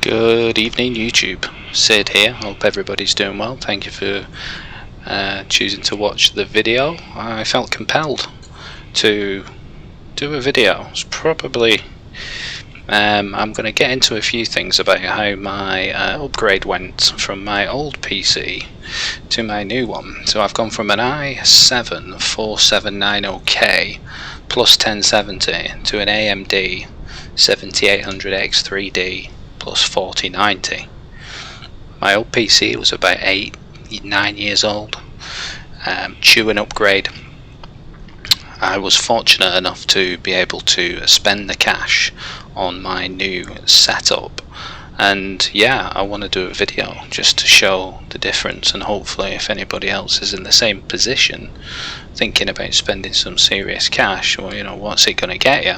Good evening YouTube, Sid here. Hope everybody's doing well. Thank you for choosing to watch the video. I felt compelled to do a video. It's probably I'm going to get into a few things about how my upgrade went from my old PC to my new one. So I've gone from an i7 4790K plus 1070 to an AMD 7800X3D plus 4090. My old PC was about 8-9 years old. Chewing upgrade. I was fortunate enough to be able to spend the cash on my new setup, and yeah, I want to do a video just to show the difference, and hopefully if anybody else is in the same position thinking about spending some serious cash, well, you know, what's it going to get you?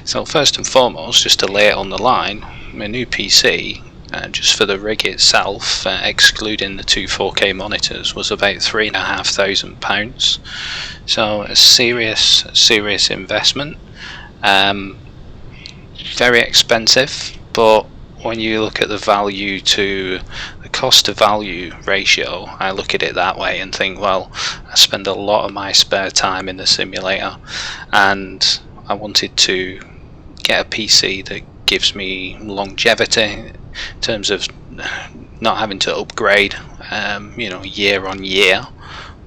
So first and foremost, just to lay it on the line, my new PC, just for the rig itself, excluding the two 4K monitors, was about £3,500. So a serious investment. Very expensive, but when you look at the value to the cost to value ratio, I look at it that way and think, well, I spend a lot of my spare time in the simulator, and I wanted to get a PC that gives me longevity in terms of not having to upgrade you know, year on year,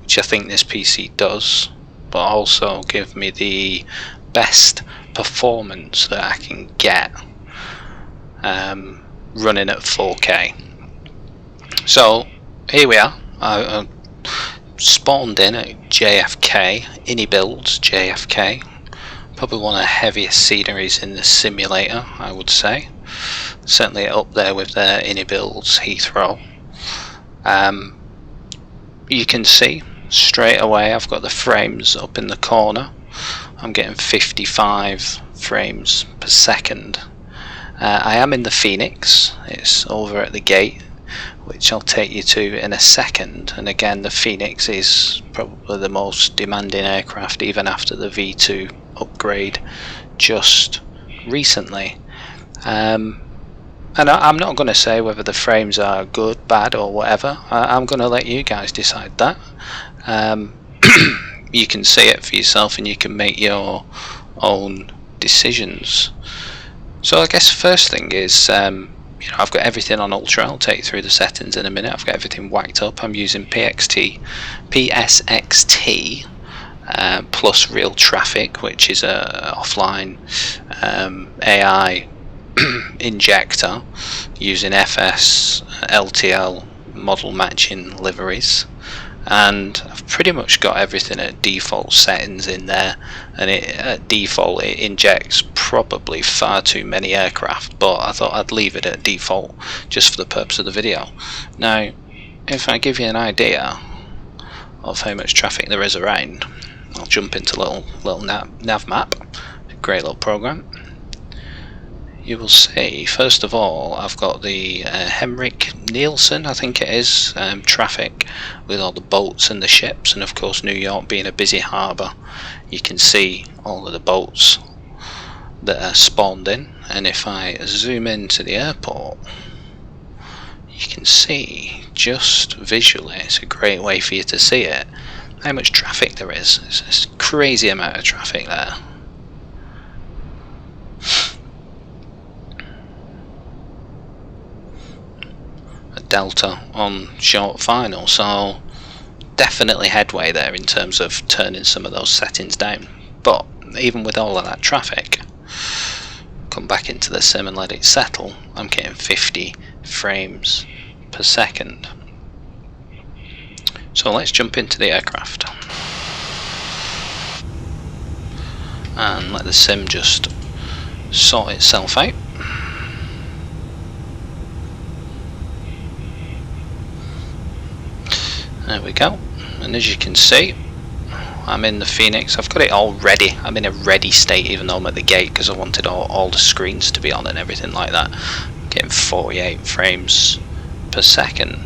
which I think this PC does, but also give me the best performance that I can get running at 4K. So here we are. I spawned in at JFK, Ini Builds JFK, probably one of the heaviest sceneries in the simulator, I would say. Certainly up there with their Ini Builds Heathrow. You can see straight away I've got the frames up in the corner. I'm getting 55 frames per second. I am in the Phoenix. It's over at the gate, which I'll take you to in a second. And again, the Phoenix is probably the most demanding aircraft, even after the V2 upgrade just recently. And I'm not going to say whether the frames are good, bad or whatever. I'm going to let you guys decide that. You can see it for yourself and you can make your own decisions. So I guess first thing is, you know, I've got everything on ultra. I'll take you through the settings in a minute. I've got everything whacked up. I'm using PSXT plus real traffic, which is a offline AI injector using FS LTL model matching liveries, and I've pretty much got everything at default settings in there, and at default it injects probably far too many aircraft, but I thought I'd leave it at default just for the purpose of the video. Now if I give you an idea of how much traffic there is around, I'll jump into little nav map, a great little program. You will see, first of all, I've got the Henrik Nielsen, I think it is, traffic with all the boats and the ships, and of course New York being a busy harbour, you can see all of the boats that are spawned in. And if I zoom into the airport, you can see just visually, it's a great way for you to see it, how much traffic there is. It's a crazy amount of traffic there. Delta on short final, so definitely headway there in terms of turning some of those settings down. But even with all of that traffic, come back into the sim and let it settle, I'm getting 50 frames per second. So let's jump into the aircraft and let the sim just sort itself out. There we go, and as you can see, I'm in the Phoenix. I've got it all ready. I'm in a ready state even though I'm at the gate, because I wanted all the screens to be on and everything like that. I'm getting 48 frames per second.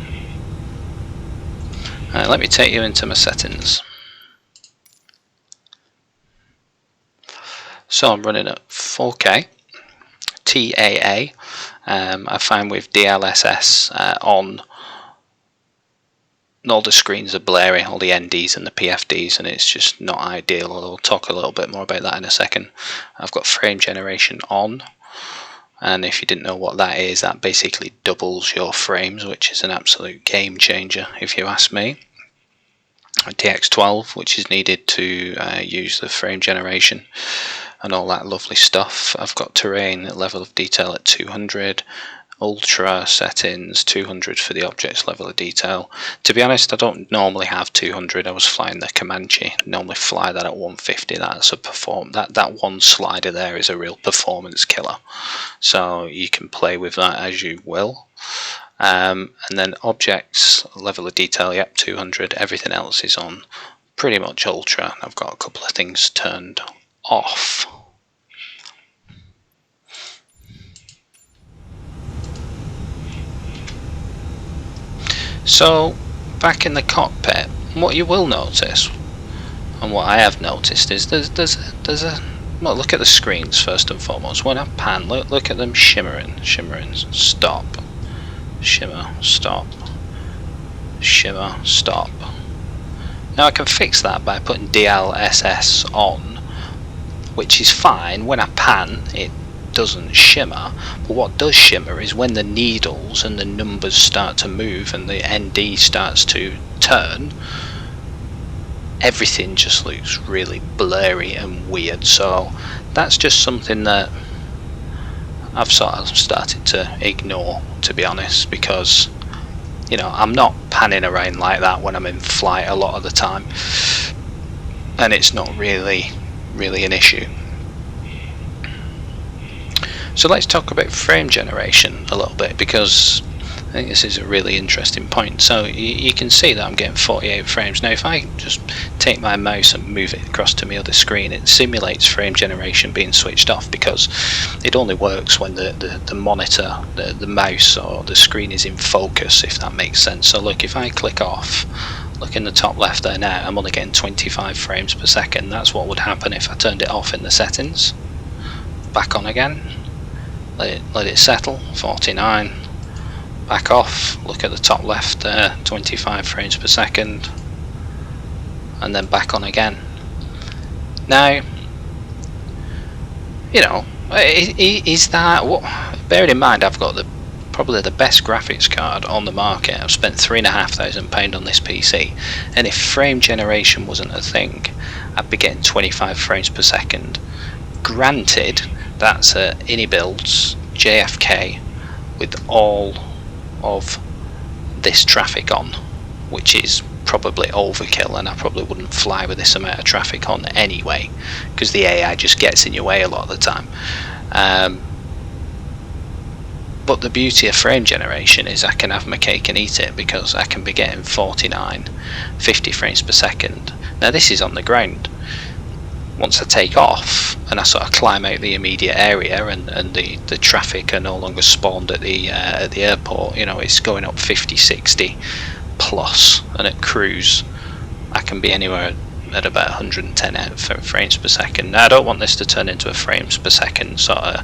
Let me take you into my settings. So I'm running at 4K TAA. I find with DLSS on, all the screens are blurry, all the NDs and the PFDs, and it's just not ideal. I'll talk a little bit more about that in a second. I've got frame generation on, and if you didn't know what that is, that basically doubles your frames, which is an absolute game changer if you ask me. DX12, which is needed to use the frame generation and all that lovely stuff. I've got terrain level of detail at 200, ultra settings 200 for the objects level of detail. To be honest, I don't normally have 200. I was flying the Comanche, normally fly that at 150. That's a that one slider there is a real performance killer, so you can play with that as you will. And then objects level of detail, yep, 200. Everything else is on pretty much ultra. I've got a couple of things turned off. So back in the cockpit, what you will notice, and what I have noticed, is there's a well, look at the screens first and foremost. When I pan, look at them shimmering, stop, shimmer, stop, shimmer, stop. Now I can fix that by putting DLSS on, which is fine. When I pan, it doesn't shimmer, but what does shimmer is when the needles and the numbers start to move and the ND starts to turn, everything just looks really blurry and weird. So that's just something that I've sort of started to ignore, to be honest, because you know, I'm not panning around like that when I'm in flight a lot of the time, and it's not really an issue. So let's talk about frame generation a little bit, because I think this is a really interesting point. So you can see that I'm getting 48 frames. Now if I just take my mouse and move it across to my other screen, it simulates frame generation being switched off, because it only works when the monitor, the mouse or the screen is in focus, if that makes sense. So look, if I click off, look in the top left there now, I'm only getting 25 frames per second. That's what would happen if I turned it off in the settings. Back on again. Let it settle, 49, back off, look at the top left there, 25 frames per second, and then back on again. Now, you know, is that what? Bearing in mind I've got probably the best graphics card on the market. I've spent £3,500 on this PC, and if frame generation wasn't a thing, I'd be getting 25 frames per second. Granted, that's a InnyBuilds JFK with all of this traffic on, which is probably overkill, and I probably wouldn't fly with this amount of traffic on anyway, because the AI just gets in your way a lot of the time. But the beauty of frame generation is I can have my cake and eat it, because I can be getting 49, 50 frames per second. Now this is on the ground. Once I take off and I sort of climb out the immediate area, and the traffic are no longer spawned at the airport, you know, it's going up 50, 60 plus, and at cruise I can be anywhere at about 110 frames per second. Now I don't want this to turn into a frames per second sort of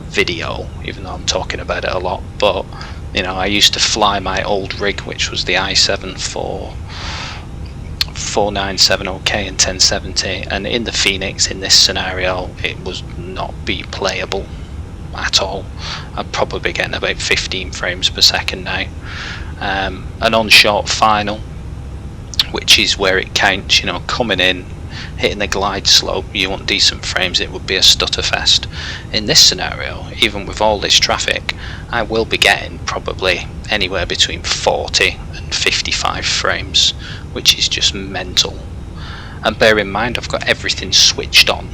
video, even though I'm talking about it a lot, but you know, I used to fly my old rig, which was the i7 4970K and 1070, and in the Phoenix, in this scenario, it was not be playable at all. I'd probably be getting about 15 frames per second now. And on short final, which is where it counts, you know, coming in, hitting the glide slope, you want decent frames, it would be a stutterfest. In this scenario, even with all this traffic, I will be getting probably anywhere between 40 and 55 frames, which is just mental. And bear in mind, I've got everything switched on,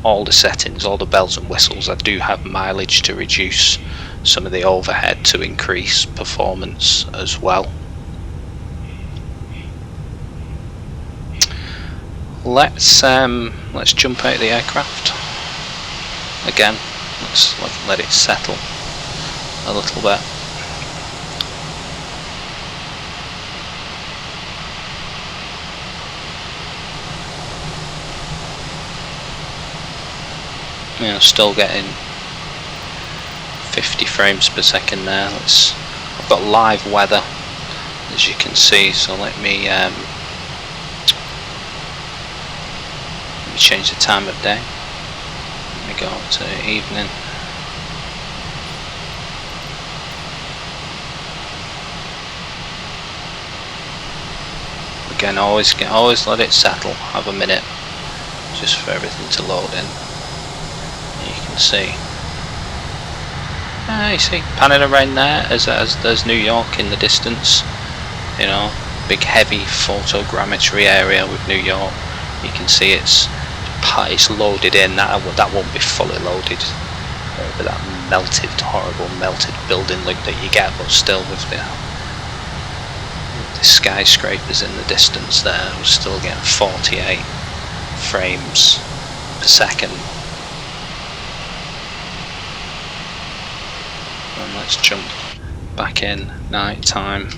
all the settings, all the bells and whistles. I do have mileage to reduce some of the overhead to increase performance as well. Let's jump out of the aircraft again. Let's let it settle a little bit. You know, still getting 50 frames per second there. I've got live weather, as you can see, so let me change the time of day. Let me go to evening. Again, always let it settle. Have a minute just for everything to load in. You can see. You see, panning around there as there's New York in the distance. You know, big heavy photogrammetry area with New York. You can see it's loaded in. That won't be fully loaded. But that horrible melted building look that you get, but still with the skyscrapers in the distance there, we're still getting 48 frames per second. And let's jump back in night time.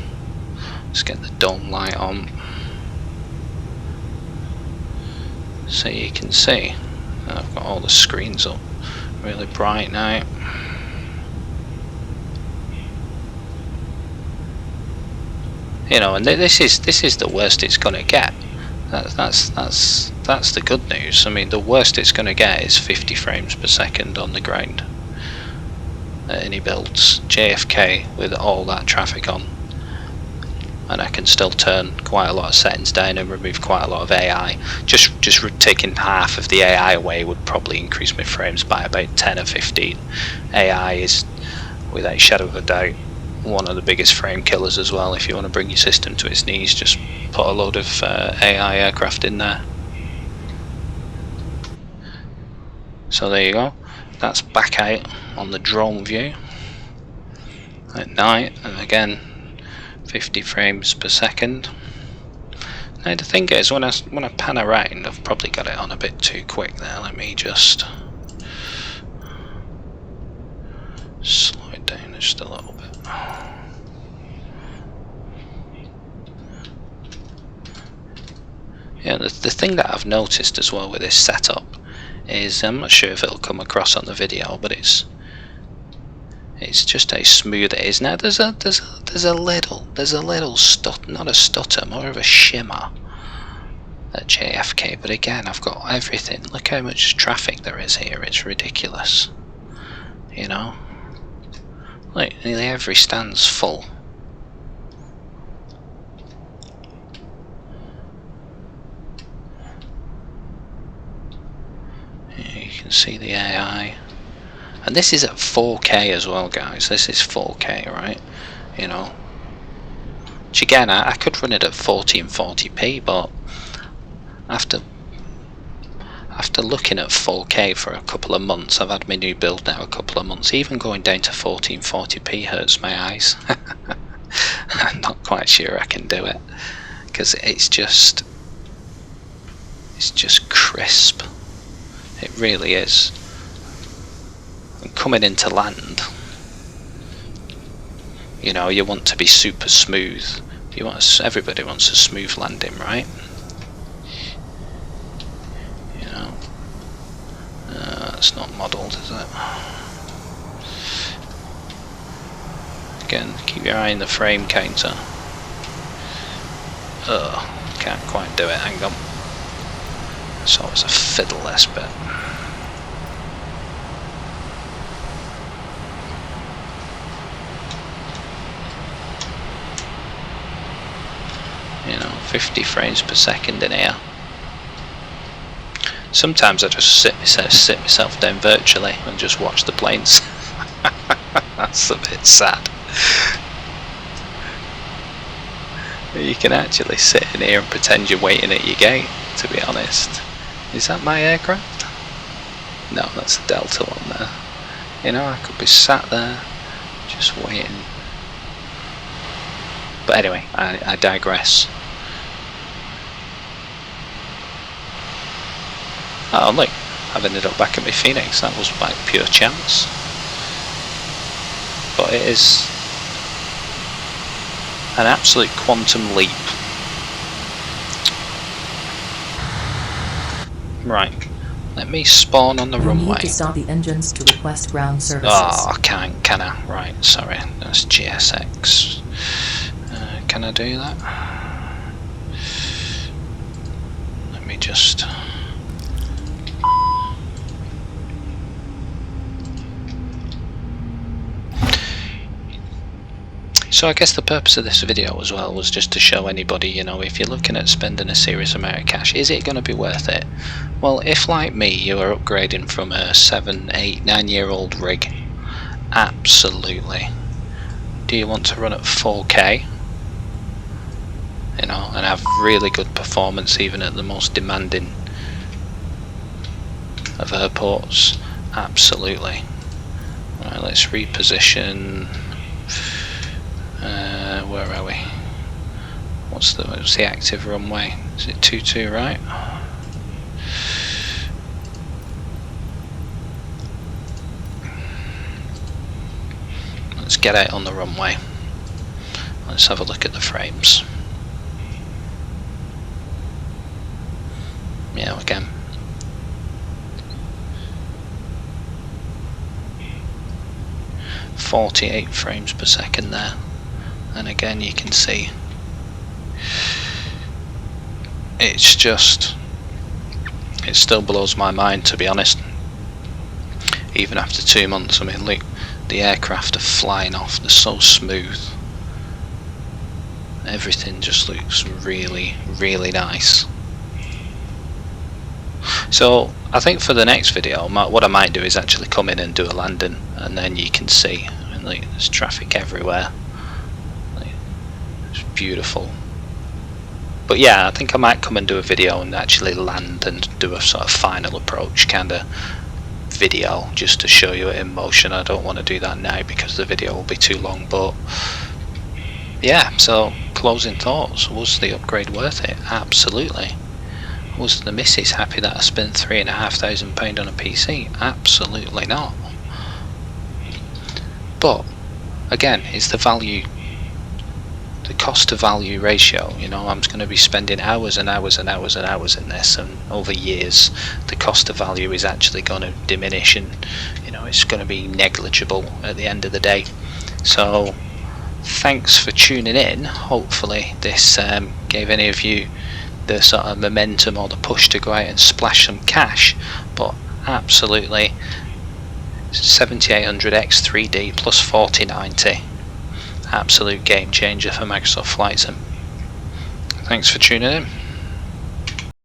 Let's get the dome light on so you can see. I've got all the screens up really bright now. You know, and this is the worst it's gonna get. That's the good news. I mean, the worst it's gonna get is 50 frames per second on the ground at any builds. JFK with all that traffic on, and I can still turn quite a lot of settings down and remove quite a lot of AI. Just taking half of the AI away would probably increase my frames by about 10 or 15. AI is, without a shadow of a doubt, one of the biggest frame killers as well. If you want to bring your system to its knees, just put a load of AI aircraft in there. So there you go. That's back out on the drone view at night, and again 50 frames per second. Now the thing is, when I pan around, I've probably got it on a bit too quick there. Let me just slow it down just a little bit. Yeah, the thing that I've noticed as well with this setup is, I'm not sure if it'll come across on the video, but it's just how smooth it is. Now there's a little not a stutter, more of a shimmer at JFK, but again, I've got everything. Look how much traffic there is here, it's ridiculous. You know, like nearly every stand's full. You can see the AI, and this is at 4K as well, guys. This is 4K, right? You know, which again, I could run it at 1440p, but after looking at 4K for a couple of months, I've had my new build now a couple of months, even going down to 1440p hurts my eyes. I'm not quite sure I can do it, because it's just crisp. It really is. And coming into land, you know, you want to be super smooth. Everybody wants a smooth landing, right? You know, it's not modelled, is it? Again, keep your eye on the frame counter. Can't quite do it. Hang on. It's always a fiddle, this bit. You know, 50 frames per second in here. Sometimes I just sit myself down virtually and just watch the planes. That's a bit sad. You can actually sit in here and pretend you're waiting at your gate, to be honest. Is that my aircraft? No, that's a Delta one there. You know, I could be sat there just waiting. But anyway, I digress. Oh look, I've ended up back at my Phoenix. That was by pure chance. But it is an absolute quantum leap. Right, Let me spawn on the runway. You need to stop the engines to request ground services. Oh, I can't, can I? Right, sorry, that's GSX. Can I do that? Let me just... So I guess the purpose of this video as well was just to show anybody, you know, if you're looking at spending a serious amount of cash, is it going to be worth it? Well, if like me you are upgrading from a 7, 8, 9 year old rig, absolutely. Do you want to run at 4K? You know, and have really good performance even at the most demanding of airports? Absolutely. Right, let's reposition. Where are we? What's the active runway? Is it 22, right? Let's get out on the runway. Let's have a look at the frames. Yeah, again. .48 frames per second there, and again you can see it's just, it still blows my mind, to be honest, even after 2 months. I mean, look, the aircraft are flying off, they're so smooth, everything just looks really, really nice. So I think for the next video, what I might do is actually come in and do a landing, and then you can see, I mean, like, there's traffic everywhere, like, it's beautiful. But yeah, I think I might come and do a video and actually land and do a sort of final approach kind of video, just to show you it in motion. I don't want to do that now because the video will be too long. But yeah, so closing thoughts, was the upgrade worth it? Absolutely. Was the missus happy that I spent £3,500 on a PC? Absolutely not. But again, it's the value, the cost to value ratio. You know, I'm going to be spending hours and hours and hours and hours in this, and over years the cost of value is actually going to diminish, and you know, it's going to be negligible at the end of the day. So thanks for tuning in. Hopefully this gave any of you the sort of momentum or the push to go out and splash some cash. But absolutely 7800X 3D plus 4090, absolute game changer for Microsoft Flight Sim. Thanks for tuning in.